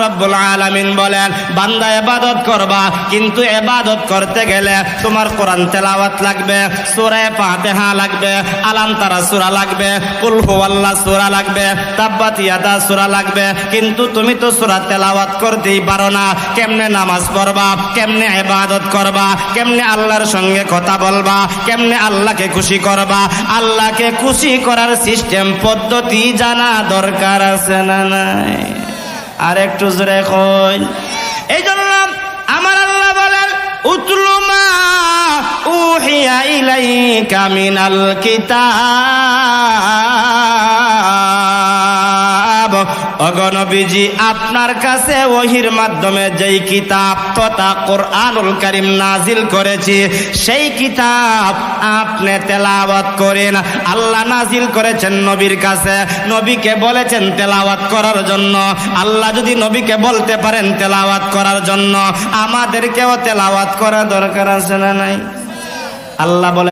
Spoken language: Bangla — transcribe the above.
রব্বুল আলামিন বলেন, বান্দা ইবাদত করবা, কিন্তু ইবাদত করতে গেলে তোমার কোরআন তেলাওয়াত লাগবে, সূরা ফাতিহা লাগবে, আলাম তারা সূরা লাগবে, কুল হুয়াল্লাহ সূরা লাগবে, তাব্বাত ইয়াদা সূরা লাগবে, কিন্তু তুমি তো সূরা তেলাওয়াত করতেই পারো না। কেমনে নামাজ পড়বা, কেমনে ইবাদত করবা, কেমনে আল্লাহর সঙ্গে কথা বলবা, কেমনে আল্লাহকে খুশি করবা? আল্লাহকে খুশি করার সিস্টেম পদ্ধতি জানা দরকার আছে না নাই? আর একটু জোরে কই। এই জন্য আমার আল্লাহ বলেন, উতলু মা উহিয়া ইলাইকা মিনাল কিতাব। ওগো নবীজি, আপনার কাছে ওহীর মাধ্যমে যেই কিতাব তথা কোরআনুল কারীম নাজিল করেছি, সেই কিতাব আপনি তেলাওয়াত করেন। আল্লাহ নাজিল করেছেন নবীর কাছে, নবীকে বলেছেন তেলাওয়াত করার জন্য। আল্লাহ যদি নবীকে বলতে পারেন তেলাওয়াত করার জন্য, আমাদেরকেও তেলাওয়াত করা দরকার আছে না নাই? আল্লাহ বলে